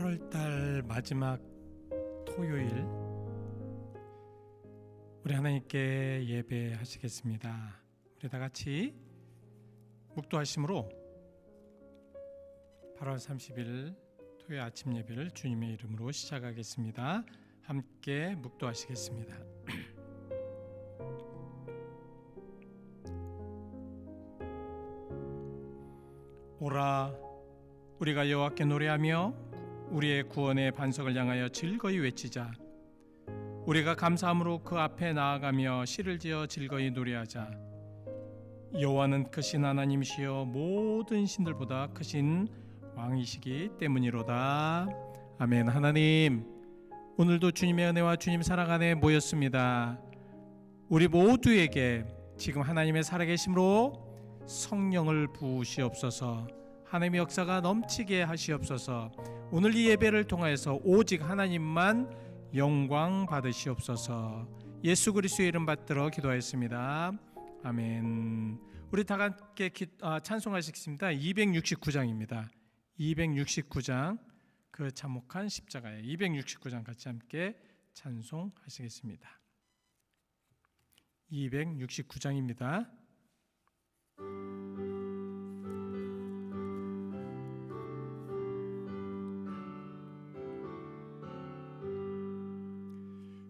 8월달 마지막 토요일 우리 하나님께 예배하시겠습니다. 우리 다 같이 묵도하심으로 8월 30일 토요일 아침 예배를 주님의 이름으로 시작하겠습니다. 함께 묵도하시겠습니다. 오라, 우리가 여호와께 노래하며 우리의 구원의 반석을 향하여 즐거이 외치자. 우리가 감사함으로 그 앞에 나아가며 시를 지어 즐거이 노래하자. 여호와는 크신 하나님이시여 모든 신들보다 크신 왕이시기 때문이로다. 아멘. 하나님, 오늘도 주님의 은혜와 주님 사랑 안에 모였습니다. 우리 모두에게 지금 하나님의 살아계심으로 성령을 부으시옵소서. 하나님의 역사가 넘치게 하시옵소서. 오늘 이 예배를 통하여서 오직 하나님만 영광 받으시옵소서. 예수 그리스도의 이름 받들어 기도하였습니다. 아멘. 우리 다 함께 찬송하시겠습니다. 269장입니다. 269장, 그 참혹한 십자가에 269장 같이 함께 찬송하시겠습니다. 269장입니다.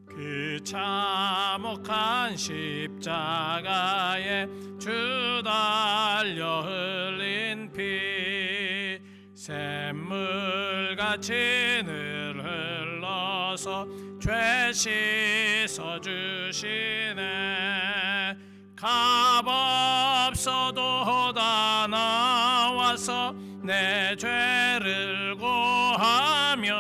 그 참혹한 십자가에 주 달려 흘린 피 샘물같이 늘 흘러서 죄 씻어주시네. 값없어도 다 나와서 내 죄를 고하면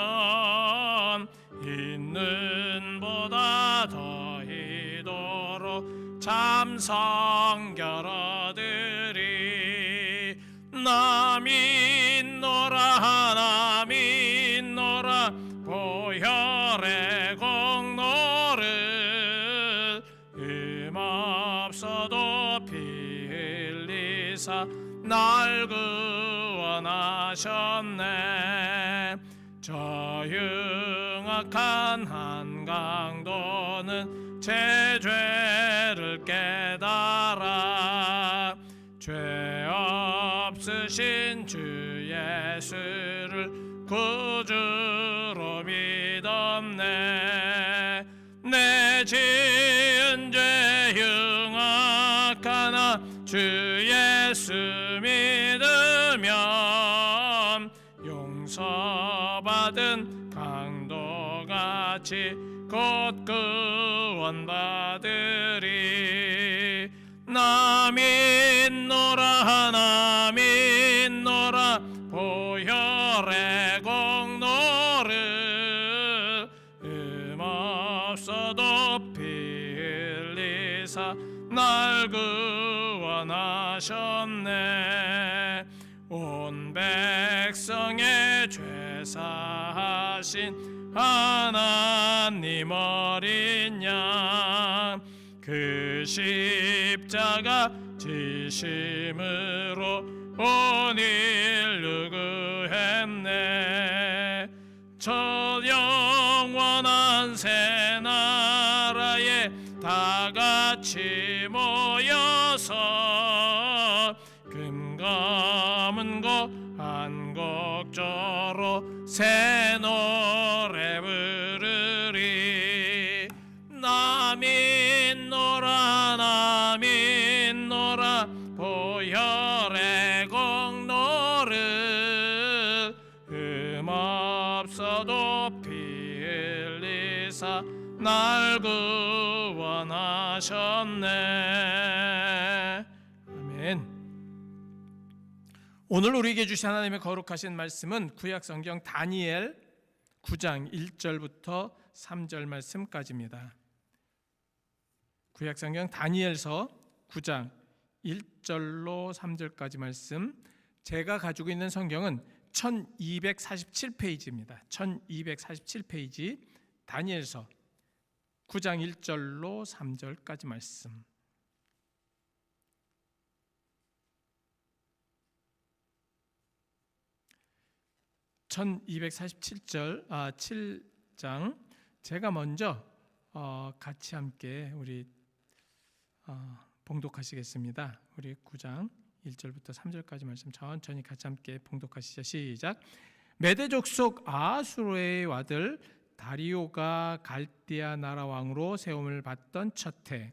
있는 보다 더히도록 참 성결 얻으리. 나 믿노라 나 믿노라 보혈의 공로를 흠없어도 피 흘리사 날 구원하셨네. 저 흉악한 한강도는 제 죄를 깨달아 죄 없으신 주 예수를 구주로 믿었네. 내 지은 죄 흉악하나 주 예수 믿으면 용서받은 강도같이 곧 구원받으리. 나 믿노라 나 믿노라 보혈의 공로를 흠없어도 피 흘리사 날 구원하셨네. 온 백성의 죄 사하신 하나님 어린 양 그 십자가 지심으로 온 인류 구했네. 저 영원한 새 나라에 다 같이 모여서 금검은고 한곡조로 새 노래 부르리. 나 믿노라 나 믿노라 보혈의 공로를 흠없어도 피 흘리사 날 구원하셨네. 아멘. 오늘 우리에게 주신 하나님의 거룩하신 말씀은 구약성경 다니엘 9장 1절부터 3절 말씀까지입니다. 구약성경 다니엘서 9장 1절로 3절까지 말씀. 제가 가지고 있는 성경은 1247페이지입니다. 1247페이지 다니엘서 9장 1절로 3절까지 말씀. 1247절 7장 제가 먼저 같이 함께 우리 봉독하시겠습니다. 우리 9장 1절부터 3절까지 말씀 천천히 같이 함께 봉독하시죠. 시작. 메대 족속 아하수로의 아들 다리오가 갈대아 나라 왕으로 세움을 받던 첫 해,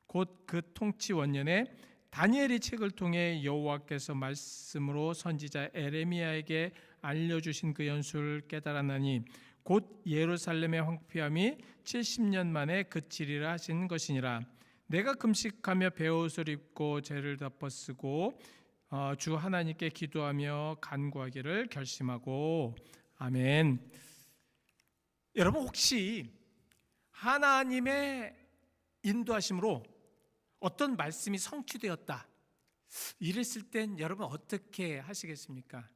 곧 그 통치 원년에 다니엘이 책을 통해 여호와께서 말씀으로 선지자 에레미야에게 알려주신 그 연수를 깨달았나니 곧 예루살렘의 황폐함이 70년 만에 그치리라 하신 것이니라. 내가 금식하며 베옷을 입고 죄를 덮어쓰고 주 하나님께 기도하며 간구하기를 결심하고. 아멘. 여러분, 혹시 하나님의 인도하심으로 어떤 말씀이 성취되었다 이랬을 땐 여러분 어떻게 하시겠습니까?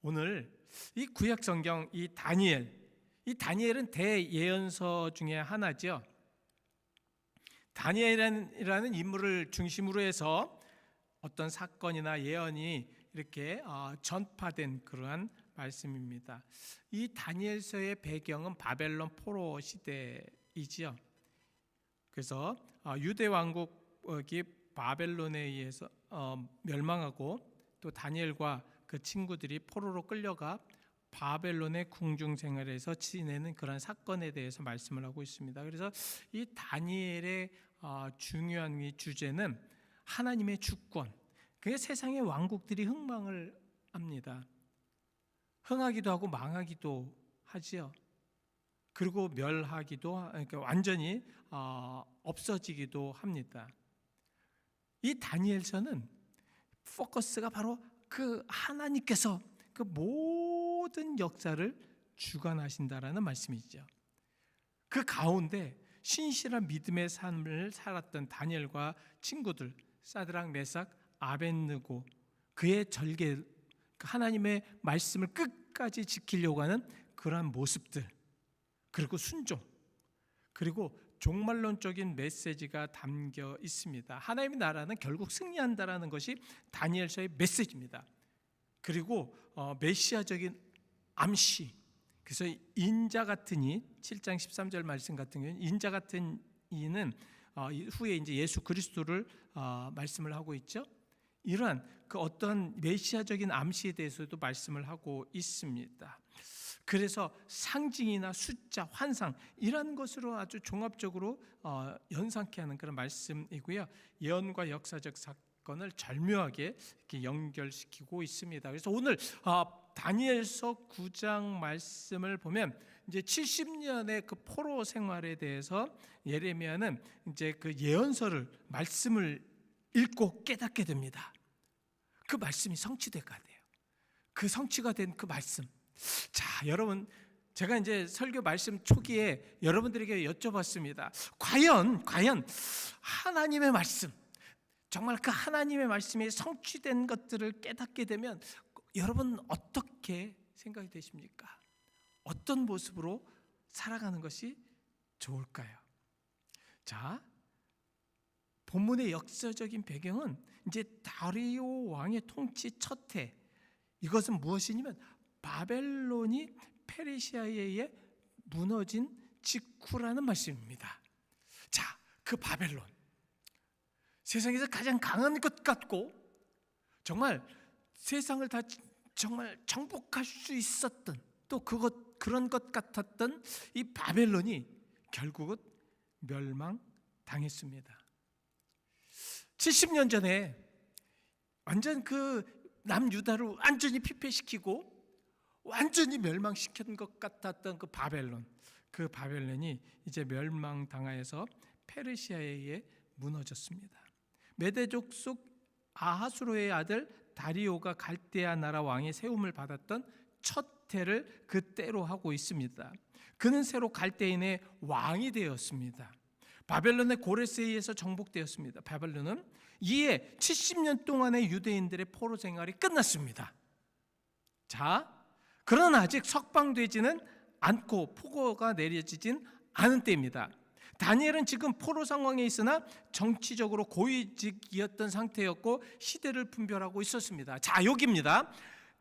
오늘 이 구약 성경 이 다니엘은 대예언서 중에 하나죠. 다니엘이라는 인물을 중심으로 해서 어떤 사건이나 예언이 이렇게 전파된 그러한 말씀입니다. 이 다니엘서의 배경은 바벨론 포로 시대이지요. 그래서 유대 왕국이 바벨론에 의해서 멸망하고 또 다니엘과 그 친구들이 포로로 끌려가 바벨론의 궁중 생활에서 지내는 그런 사건에 대해서 말씀을 하고 있습니다. 그래서 이 다니엘의 중요한 이 주제는 하나님의 주권. 그게 세상의 왕국들이 흥망을 합니다. 흥하기도 하고 망하기도 하지요. 그리고 멸하기도, 그러니까 완전히 없어지기도 합니다. 이 다니엘서는 포커스가 바로 그 하나님께서 그 모든 역사를 주관하신다라는 말씀이죠. 그 가운데 신실한 믿음의 삶을 살았던 다니엘과 친구들 사드락, 메삭, 아벳느고 그의 절개, 하나님의 말씀을 끝까지 지키려고 하는 그러한 모습들, 그리고 순종, 그리고 종말론적인 메시지가 담겨 있습니다. 하나님의 나라는 결국 승리한다라는 것이 다니엘서의 메시지입니다. 그리고 메시아적인 암시, 그래서 인자 같은 이 7장 13절 말씀 같은 경우는 인자 같은 이는 후에 이제 예수 그리스도를 말씀을 하고 있죠. 이러한 그 어떤 메시아적인 암시에 대해서도 말씀을 하고 있습니다. 그래서 상징이나 숫자, 환상 이런 것으로 아주 종합적으로 연상케 하는 그런 말씀이고요. 예언과 역사적 사건을 절묘하게 이렇게 연결시키고 있습니다. 그래서 오늘 다니엘서 9장 말씀을 보면 이제 70년의 그 포로 생활에 대해서 예레미야는 이제 그 예언서를 말씀을 읽고 깨닫게 됩니다. 그 말씀이 성취돼가야 돼요. 그 성취가 된 그 말씀. 자, 여러분, 제가 이제 설교 말씀 초기에 여러분들에게 여쭤봤습니다. 과연 하나님의 말씀, 정말 그 하나님의 말씀이 성취된 것들을 깨닫게 되면 여러분 어떻게 생각이 되십니까? 어떤 모습으로 살아가는 것이 좋을까요? 자, 본문의 역사적인 배경은 이제 다리오 왕의 통치 첫 해. 이것은 무엇이냐면 바벨론이 페르시아에 의해 무너진 직후라는 말씀입니다. 자, 그 바벨론, 세상에서 가장 강한 것 같고 정말 세상을 다 정말 정복할 수 있었던 또 그런 것 같았던 이 바벨론이 결국은 멸망당했습니다. 70년 전에 완전 그 남유다를 완전히 피폐시키고 완전히 멸망시킨 것 같았던 그 바벨론이 이제 멸망당하여서 페르시아에 의해 무너졌습니다. 메대 족속 아하수로의 아들 다리오가 갈대아 나라 왕의 세움을 받았던 첫 해를 그때로 하고 있습니다. 그는 새로 갈대인의 왕이 되었습니다. 바벨론의 고레스에 의해서 정복되었습니다. 바벨론은 이에 70년 동안의 유대인들의 포로 생활이 끝났습니다. 자, 그러나 아직 석방되지는 않고 포고가 내려지진 않은 때입니다. 다니엘은 지금 포로 상황에 있으나 정치적으로 고위직이었던 상태였고 시대를 분별하고 있었습니다. 자, 여기입니다.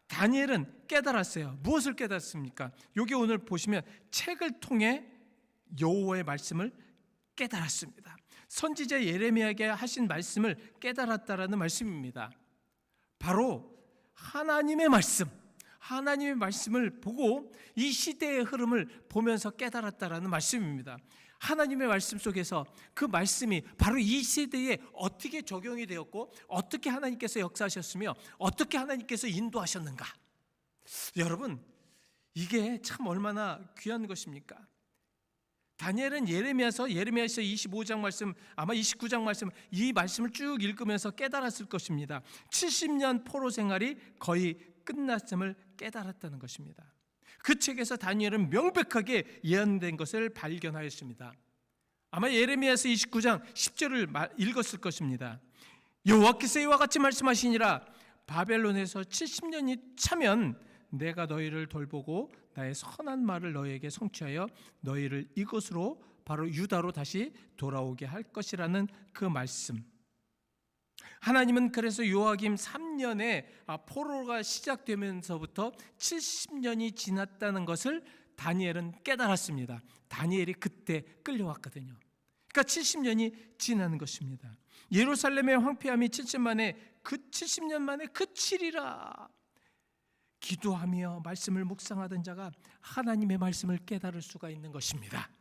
다니엘은 깨달았어요. 무엇을 깨달았습니까? 여기 오늘 보시면 책을 통해 여호와의 말씀을 깨달았습니다. 선지자 예레미야에게 하신 말씀을 깨달았다라는 말씀입니다. 바로 하나님의 말씀을 보고 이 시대의 흐름을 보면서 깨달았다라는 말씀입니다. 하나님의 말씀 속에서 그 말씀이 바로 이 시대에 어떻게 적용이 되었고 어떻게 하나님께서 역사하셨으며 어떻게 하나님께서 인도하셨는가. 여러분, 이게 참 얼마나 귀한 것입니까? 다니엘은 예레미야서 25장 말씀, 아마 29장 말씀, 이 말씀을 쭉 읽으면서 깨달았을 것입니다. 70년 포로 생활이 거의 끝났음을 깨달았다는 것입니다. 그 책에서 다니엘은 명백하게 예언된 것을 발견하였습니다. 아마 예레미야서 29장 10절을 읽었을 것입니다. 여호와께서 이와 같이 말씀하시니라. 바벨론에서 70년이 차면 내가 너희를 돌보고 나의 선한 말을 너희에게 성취하여 너희를 이곳으로 바로 유다로 다시 돌아오게 할 것이라는 그 말씀. 하나님은 그래서 요아김 3년에 포로가 시작되면서부터 70년이 지났다는 것을 다니엘은 깨달았습니다. 다니엘이 그때 끌려왔거든요. 그러니까 70년이 지나는 것입니다. 예루살렘의 황폐함이 70년 만에 그치리라. 기도하며 말씀을 묵상하던 자가 하나님의 말씀을 깨달을 수가 있는 것입니다.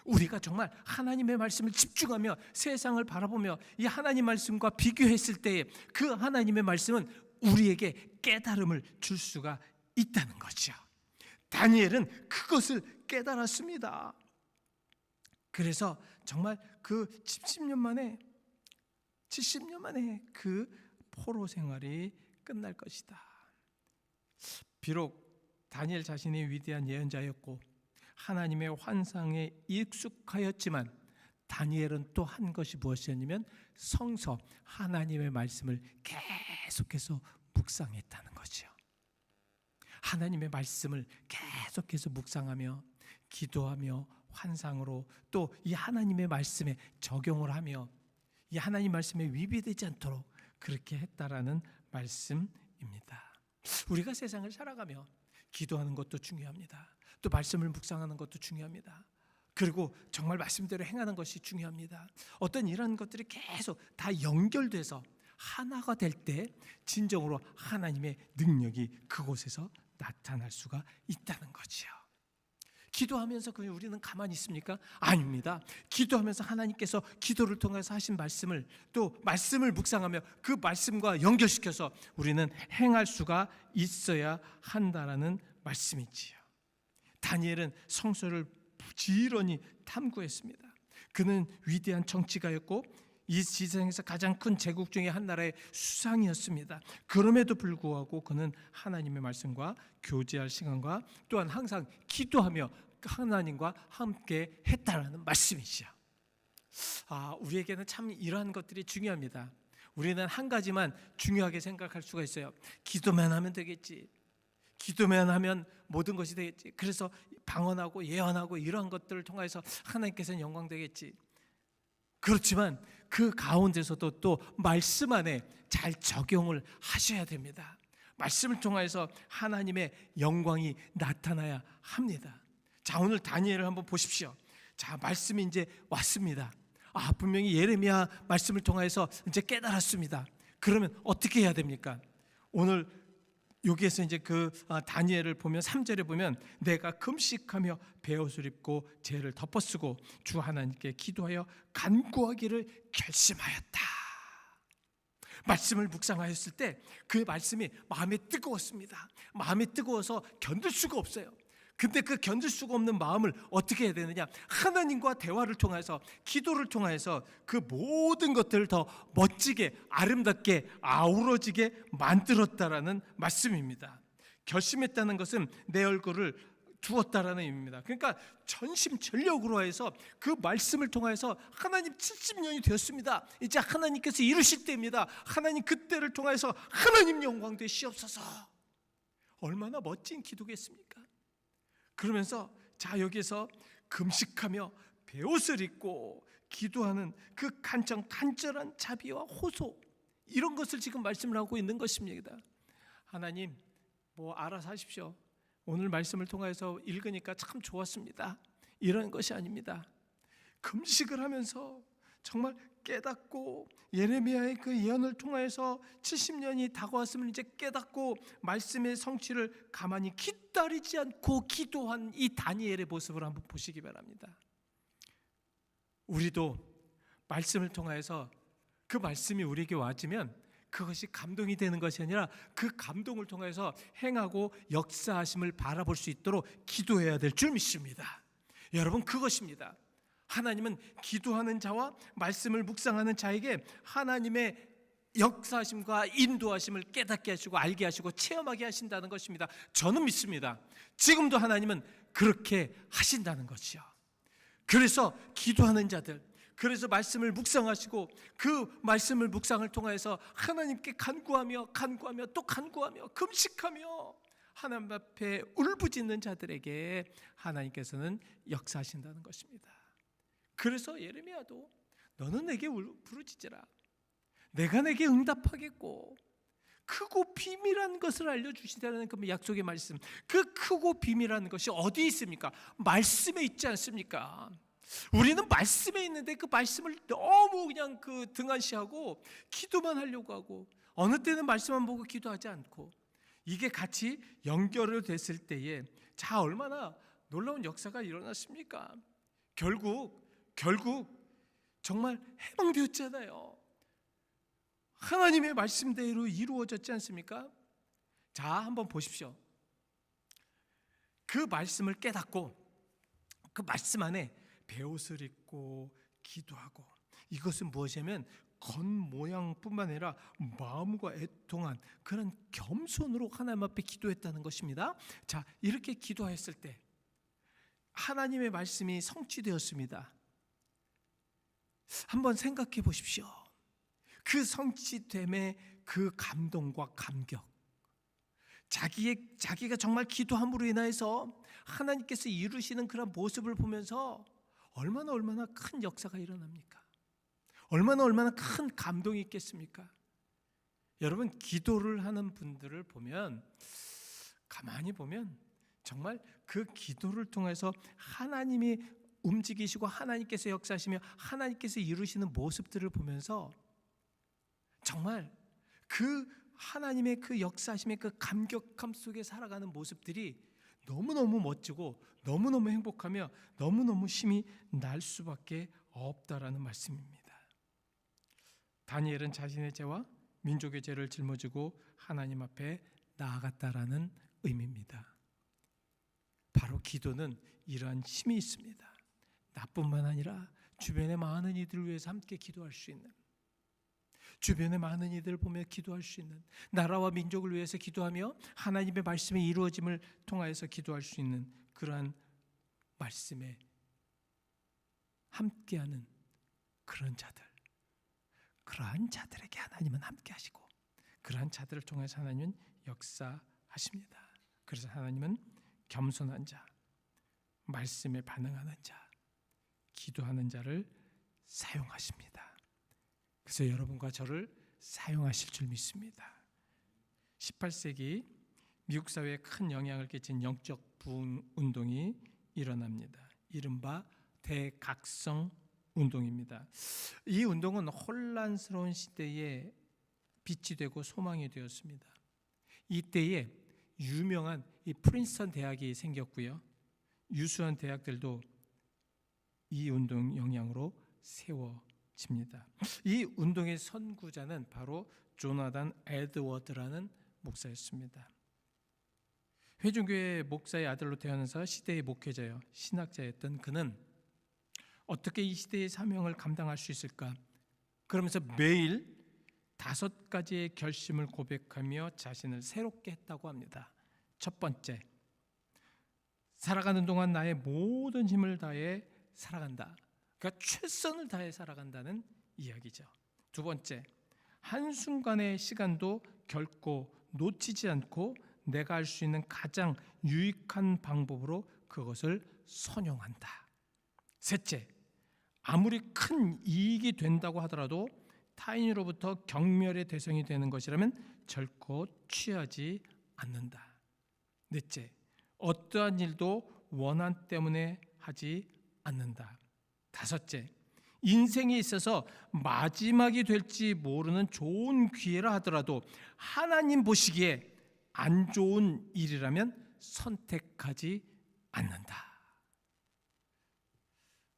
우리가 정말 하나님의 말씀을 집중하며 세상을 바라보며 이 하나님 말씀과 비교했을 때 그 하나님의 말씀은 우리에게 깨달음을 줄 수가 있다는 거죠. 다니엘은 그것을 깨달았습니다. 그래서 정말 그 70년 만에 그 포로 생활이 끝날 것이다. 비록 다니엘 자신이 위대한 예언자였고 하나님의 환상에 익숙하였지만 다니엘은 또 한 것이 무엇이었냐면 성서 하나님의 말씀을 계속해서 묵상했다는 거죠. 하나님의 말씀을 계속해서 묵상하며 기도하며 환상으로 또 이 하나님의 말씀에 적용을 하며 이 하나님 말씀에 위배되지 않도록 그렇게 했다라는 말씀입니다. 우리가 세상을 살아가며 기도하는 것도 중요합니다. 또 말씀을 묵상하는 것도 중요합니다. 그리고 정말 말씀대로 행하는 것이 중요합니다. 어떤 이런 것들이 계속 다 연결돼서 하나가 될 때 진정으로 하나님의 능력이 그곳에서 나타날 수가 있다는 거죠. 기도하면서 그냥 우리는 가만히 있습니까? 아닙니다. 기도하면서 하나님께서 기도를 통해서 하신 말씀을 또 말씀을 묵상하며 그 말씀과 연결시켜서 우리는 행할 수가 있어야 한다라는 말씀이지요. 다니엘은 성서를 부지런히 탐구했습니다. 그는 위대한 정치가였고 이 지상에서 가장 큰 제국 중에 한 나라의 수상이었습니다. 그럼에도 불구하고 그는 하나님의 말씀과 교제할 시간과 또한 항상 기도하며 하나님과 함께 했다라는 말씀이죠. 우리에게는 참 이러한 것들이 중요합니다. 우리는 한 가지만 중요하게 생각할 수가 있어요. 기도만 하면 되겠지. 기도만 하면 모든 것이 되겠지. 그래서 방언하고 예언하고 이러한 것들을 통해서 하나님께서는 영광 되겠지. 그렇지만 그 가운데서도 또 말씀 안에 잘 적용을 하셔야 됩니다. 말씀을 통해서 하나님의 영광이 나타나야 합니다. 자, 오늘 다니엘을 한번 보십시오. 자, 말씀이 이제 왔습니다. 분명히 예레미야 말씀을 통해서 이제 깨달았습니다. 그러면 어떻게 해야 됩니까? 오늘 여기에서 이제 그 다니엘을 보면 3절에 보면 내가 금식하며 베옷을 입고 죄를 덮어쓰고 주 하나님께 기도하여 간구하기를 결심하였다. 말씀을 묵상하였을 때 그 말씀이 마음에 뜨거웠습니다. 마음이 뜨거워서 견딜 수가 없어요. 근데 그 견딜 수가 없는 마음을 어떻게 해야 되느냐? 하나님과 대화를 통해서 기도를 통해서 그 모든 것들을 더 멋지게 아름답게 아우러지게 만들었다라는 말씀입니다. 결심했다는 것은 내 얼굴을 두었다라는 의미입니다. 그러니까 전심전력으로 해서 그 말씀을 통해서 하나님 70년이 되었습니다. 이제 하나님께서 이루실 때입니다. 하나님 그때를 통해서 하나님 영광 되시옵소서. 얼마나 멋진 기도겠습니까? 그러면서 자, 여기서 금식하며 베옷을 입고 기도하는 그 간절한 자비와 호소, 이런 것을 지금 말씀을 하고 있는 것입니다. 하나님, 알아서 하십시오. 오늘 말씀을 통해서 읽으니까 참 좋았습니다. 이런 것이 아닙니다. 금식을 하면서 정말 깨닫고 예레미야의 그 예언을 통해서 70년이 다가왔음을 이제 깨닫고 말씀의 성취를 가만히 기다리지 않고 기도한 이 다니엘의 모습을 한번 보시기 바랍니다. 우리도 말씀을 통해서 그 말씀이 우리에게 와지면 그것이 감동이 되는 것이 아니라 그 감동을 통해서 행하고 역사하심을 바라볼 수 있도록 기도해야 될 줄 믿습니다. 여러분, 그것입니다. 하나님은 기도하는 자와 말씀을 묵상하는 자에게 하나님의 역사하심과 인도하심을 깨닫게 하시고 알게 하시고 체험하게 하신다는 것입니다. 저는 믿습니다. 지금도 하나님은 그렇게 하신다는 것이요. 그래서 기도하는 자들, 그래서 말씀을 묵상하시고 그 말씀을 묵상을 통해서 하나님께 간구하며 또 간구하며 금식하며 하나님 앞에 울부짖는 자들에게 하나님께서는 역사하신다는 것입니다. 그래서 예레미야도 너는 내게 부르짖으라. 내가 내게 응답하겠고 크고 비밀한 것을 알려주시다는 그 약속의 말씀, 그 크고 비밀한 것이 어디에 있습니까? 말씀에 있지 않습니까? 우리는 말씀에 있는데 그 말씀을 너무 그냥 등한시하고 기도만 하려고 하고 어느 때는 말씀만 보고 기도하지 않고 이게 같이 연결을 됐을 때에 자 얼마나 놀라운 역사가 일어났습니까? 결국 정말 해방되었잖아요. 하나님의 말씀대로 이루어졌지 않습니까? 자, 한번 보십시오. 그 말씀을 깨닫고 그 말씀 안에 베옷을 입고 기도하고 이것은 무엇이냐면 겉모양뿐만 아니라 마음과 애통한 그런 겸손으로 하나님 앞에 기도했다는 것입니다. 자, 이렇게 기도했을 때 하나님의 말씀이 성취되었습니다. 한번 생각해 보십시오. 그 성취됨의 그 감동과 감격, 자기가 정말 기도함으로 인하여서 하나님께서 이루시는 그런 모습을 보면서 얼마나 큰 역사가 일어납니까? 얼마나 큰 감동이 있겠습니까? 여러분, 기도를 하는 분들을 보면 가만히 보면 정말 그 기도를 통해서 하나님이 움직이시고 하나님께서 역사하시며 하나님께서 이루시는 모습들을 보면서 정말 그 하나님의 그 역사하심의 그 감격함 속에 살아가는 모습들이 너무너무 멋지고 너무너무 행복하며 너무너무 힘이 날 수밖에 없다라는 말씀입니다. 다니엘은 자신의 죄와 민족의 죄를 짊어지고 하나님 앞에 나아갔다라는 의미입니다. 바로 기도는 이러한 힘이 있습니다. 나뿐만 아니라 주변의 많은 이들을 위해서 함께 기도할 수 있는, 주변의 많은 이들을 보며 기도할 수 있는, 나라와 민족을 위해서 기도하며 하나님의 말씀의 이루어짐을 통하여서 기도할 수 있는 그러한 말씀에 함께하는 그런 자들, 그러한 자들에게 하나님은 함께 하시고 그러한 자들을 통해서 하나님은 역사하십니다. 그래서 하나님은 겸손한 자, 말씀에 반응하는 자, 기도하는 자를 사용하십니다. 그래서 여러분과 저를 사용하실 줄 믿습니다. 18세기 미국 사회에 큰 영향을 끼친 영적 부흥 운동이 일어납니다. 이른바 대각성 운동입니다. 이 운동은 혼란스러운 시대에 빛이 되고 소망이 되었습니다. 이때에 유명한 이 프린스턴 대학이 생겼고요. 유수한 대학들도 이 운동 영향으로 세워집니다. 이 운동의 선구자는 바로 조나단 에드워드라는 목사였습니다. 회중교회 목사의 아들로 태어나서 시대의 목회자요, 신학자였던 그는 어떻게 이 시대의 사명을 감당할 수 있을까? 그러면서 매일 5가지의 결심을 고백하며 자신을 새롭게 했다고 합니다. 첫 번째, 살아가는 동안 나의 모든 힘을 다해 살아간다. 그러니까 최선을 다해 살아간다는 이야기죠. 두 번째, 한순간의 시간도 결코 놓치지 않고 내가 할 수 있는 가장 유익한 방법으로 그것을 선용한다. 셋째, 아무리 큰 이익이 된다고 하더라도 타인으로부터 경멸의 대상이 되는 것이라면 결코 취하지 않는다. 넷째, 어떠한 일도 원한 때문에 하지 않는다. 다섯째, 인생에 있어서 마지막이 될지 모르는 좋은 기회라 하더라도 하나님 보시기에 안 좋은 일이라면 선택하지 않는다.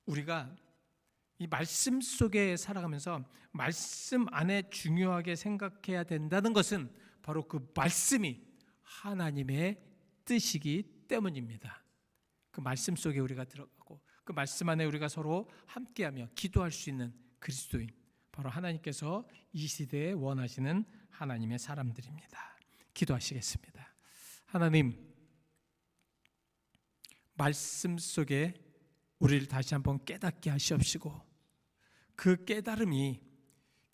우리가 이 말씀 속에 살아가면서 말씀 안에 중요하게 생각해야 된다는 것은 바로 그 말씀이 하나님의 뜻이기 때문입니다. 그 말씀 속에 우리가 들어가고 그 말씀 안에 우리가 서로 함께하며 기도할 수 있는 그리스도인, 바로 하나님께서 이 시대에 원하시는 하나님의 사람들입니다. 기도하시겠습니다. 하나님, 말씀 속에 우리를 다시 한번 깨닫게 하시옵시고 그 깨달음이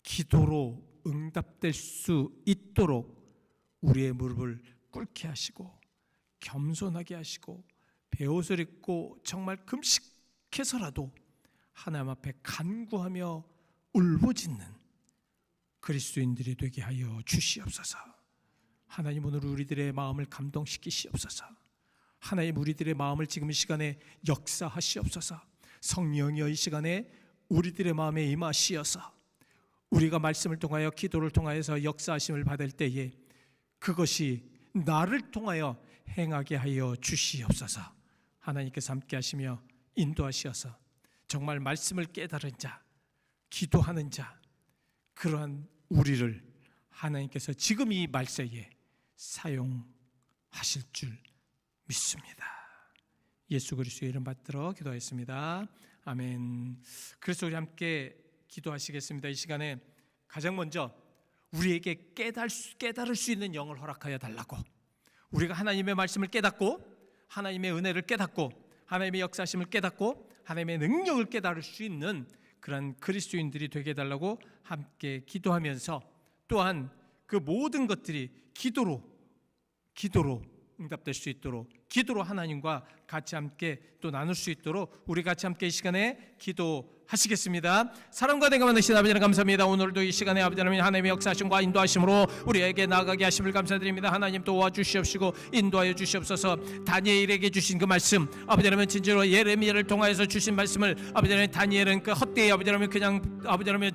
기도로 응답될 수 있도록 우리의 무릎을 꿇게 하시고 겸손하게 하시고 베옷을 입고 정말 금식해서라도 하나님 앞에 간구하며 울부짖는 그리스도인들이 되게 하여 주시옵소서. 하나님, 오늘 우리들의 마음을 감동시키시옵소서. 하나님, 우리들의 마음을 지금 이 시간에 역사하시옵소서. 성령이여, 이 시간에 우리들의 마음에 임하시어서 우리가 말씀을 통하여 기도를 통하여서 역사하심을 받을 때에 그것이 나를 통하여 행하게 하여 주시옵소서. 하나님께서 함께 하시며 인도하시어서 정말 말씀을 깨달은 자, 기도하는 자, 그러한 우리를 하나님께서 지금 이 말세에 사용하실 줄 믿습니다. 예수 그리스도의 이름 받들어 기도하였습니다. 아멘. 그래서 우리 함께 기도하시겠습니다. 이 시간에 가장 먼저 우리에게 깨달을 수 있는 영을 허락하여 달라고, 우리가 하나님의 말씀을 깨닫고 하나님의 은혜를 깨닫고 하나님의 역사심을 깨닫고 하나님의 능력을 깨달을 수 있는 그런 그리스도인들이 되게 해달라고 함께 기도하면서, 또한 그 모든 것들이 기도로 응답될 수 있도록, 기도로 하나님과 같이 함께 또 나눌 수 있도록 우리 같이 함께 이 시간에 기도하시겠습니다. 사랑과 내가 만드신 아버지 하나님 감사합니다. 오늘도 이 시간에 아버지 하나님 하나님의 역사하심과 인도하심으로 우리에게 나아가게 하심을 감사드립니다. 하나님 도와주시옵시고 인도하여 주시옵소서. 다니엘에게 주신 그 말씀, 아버지 하나님 진짜로 예레미야를 통하여서 주신 말씀을 아버지 하나님 다니엘은 그 헛되이 아버지 하나님 그냥 아버지 하나님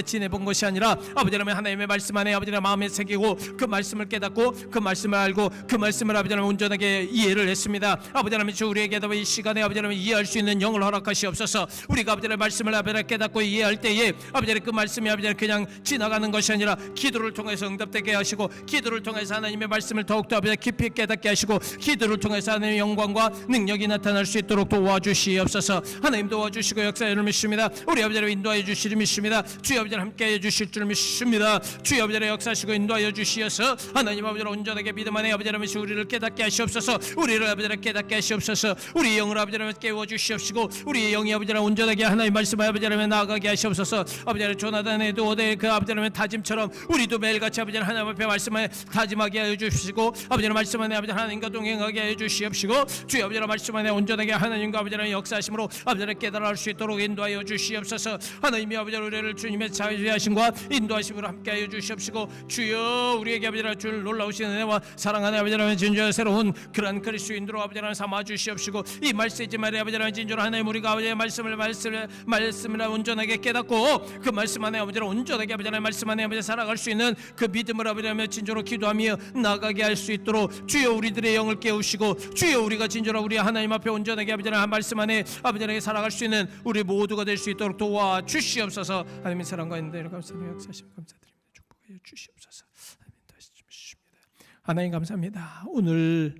지내본 것이 아니라 아버지 하나님 하나님의 말씀 안에 아버지 하나님 마음에 새기고 그 말씀을 깨닫고 그 말씀을 알고 그 말씀을 아버지 하나님 온전하게 이해를 했습니다. 아버지 하나님 주 우리에게도 이 시간에 아버지 하나님 이해할 수 있는 영을 허락하시옵소서. 우리가 아버지 하나님 말씀을 아버지 하나님 깨닫고 이해할 때에 아버지 하나님 그 말씀이 아버지 하나님 그냥 지나가는 것이 아니라 기도를 통해서 응답되게 하시고 기도를 통해서 하나님의 말씀을 더욱더 아버지 하나님 깊이 깨닫게 하시고 기도를 통해서 하나님의 영광과 능력이 나타날 수 있도록 도와주시옵소서. 하나님 도와주시고 역사에 믿습니다. 우리 아버지 하나님 인도하여 주시리 믿습니다. 주여 아버지 하나님 함께해 주실 줄 믿습니다. 주여 아버지 하나님 역사하시고 인도하여 주시어서 하나님 아버지 하나님 온전하게 믿음 안에 아버지 하나님 우리를 깨닫게 하시옵소서. 우리를 아버지 하나님 깨닫게 하시옵소서. 우리 영을 아버지 하나님 깨워 주시옵시고 우리의 영이 아버지 하나님 온전하게 하나님 말씀 아버지 하나님 나아가게 하시옵소서. 아버지 하나님 조나단의 에드오드의 그 아버지 하나님 다짐처럼 우리도 매일같이 아버지 하나님 앞에 말씀을 다짐하게 하여 주시고 아버지 하나님 말씀 안에 아버지 하나님과 동행하게 하여 주시옵시고 주여 아버지 하나님 말씀 안에 온전하게 하나님과 아버지 하나님 역사하심으로 아버지 하나님 깨달아 할 수 있도록 인도하여 주시옵소서. 하나님이 아버지 우리를 주님의 자유하심과 인도하심으로 함께 하여 주시옵시고 주여 우리에게 아버지 하나님 줄 놀라우신 은혜와 사랑하는 아버지 하나님 진정한 새로운 그런 그리스도인으로 아버지 하나님 삼아 주시옵시고 이 말세지 말에 아버지 하나님 진정한 하나님 우리가 아버지의 말씀을 온전하게 깨닫고 그 말씀 안에 아버지 하나님 온전하게 아버지 하나님 말씀 안에 아버지 살아갈 수 있는 그 믿음을 아버지 하나님 진정으로 기도하며 나가게 할 수 있도록 주여 우리들의 영을 깨우시고 주여 우리가 진정으로 우리 하나님 앞에 온전하게 아버지 하나님 말씀 안에 아버지 하나님 살아갈 수 있는 우리 모두가 될 수 있도록 도와주시옵소서. 하나님의 사랑과 인도를 감사드리며 역사하심 감사드립니다. 축복하여 주시옵소서. 하나님 감사합니다. 오늘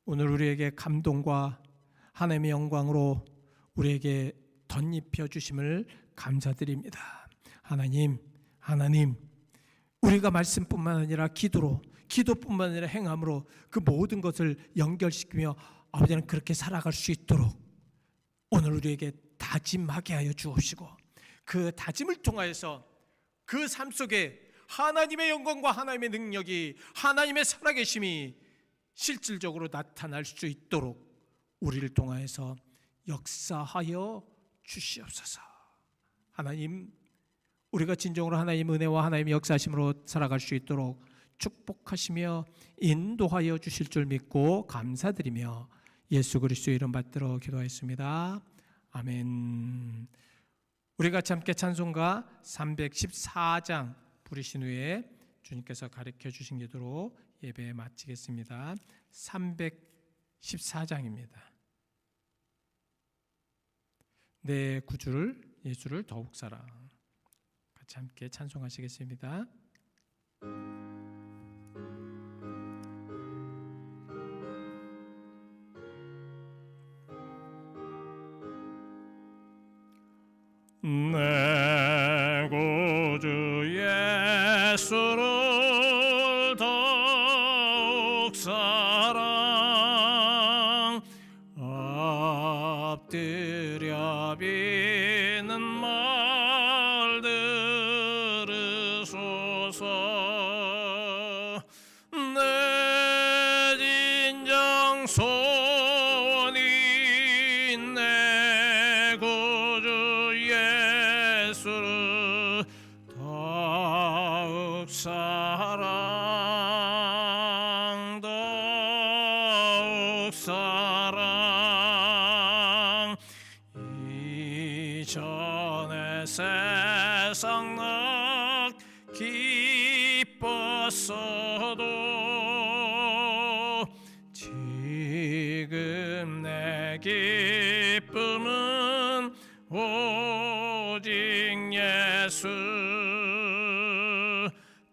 우리에게 감동과 하나님의 영광으로 우리에게 덧입혀 주심을 감사드립니다. 하나님 우리가 말씀뿐만 아니라 기도뿐만 아니라 행함으로 그 모든 것을 연결시키며 아버지는 그렇게 살아갈 수 있도록 오늘 우리에게 다짐하게 하여 주옵시고 그 다짐을 통하여서 그 삶 속에 하나님의 영광과 하나님의 능력이 하나님의 살아계심이 실질적으로 나타날 수 있도록 우리를 통하여서 역사하여 주시옵소서. 하나님 우리가 진정으로 하나님 은혜와 하나님의 역사심으로 살아갈 수 있도록 축복하시며 인도하여 주실 줄 믿고 감사드리며 예수 그리스도의 이름 받들어 기도하였습니다. 아멘. 우리 같이 함께 찬송가 314장 부르신 후에 주님께서 가르쳐 주신 기도로 예배 마치겠습니다. 314장입니다. 내 구주를 예수를 더욱 사랑. 같이 함께 찬송하시겠습니다. 내 구주 예수를 더욱 사랑 엎드려 비는 말 들으소서 내 진정 소원이 내 구주 예수를 더욱 사랑 더욱 사랑 이전에 세상 나 기뻤어도 지금 내 기쁨은 오직 예수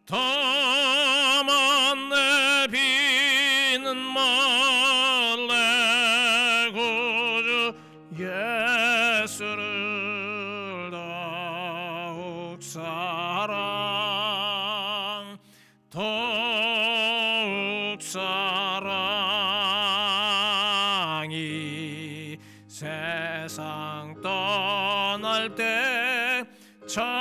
다만 내 비는 말 내 구주 예수를 더욱 사랑 더욱 사랑이 세상 떠날 때 찬양하고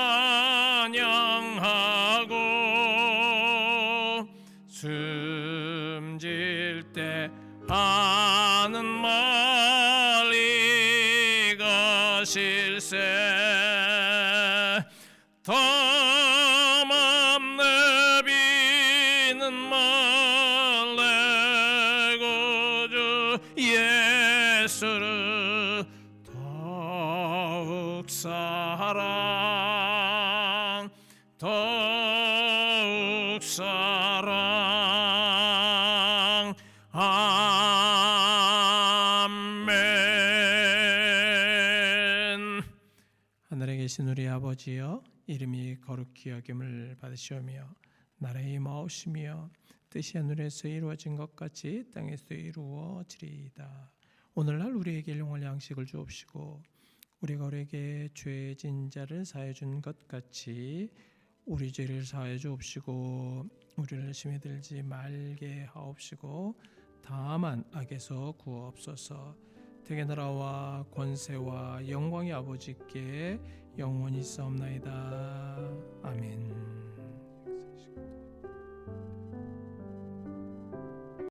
숨질 때 하는 말 이것일세 다만 내 비는 말 내 구주 예수를 더욱 사랑 더욱 사랑 아멘. 하늘에 계신 우리 아버지여 이름이 거룩히 여김을 받으시오며 나라의 임하옵시며 뜻이 하늘에서 이루어진 것 같이 땅에서 이루어지리이다. 오늘날 우리에게 일용할 양식을 주옵시고 우리가 우리에게 죄 진 자를 사해 준 것 같이 우리 죄를 사해 주옵시고 우리를 심히 들지 말게 하옵시고 다만 악에서 구하옵소서. 대개 나라와 권세와 영광의 아버지께 영원히 있사옵나이다. 아멘.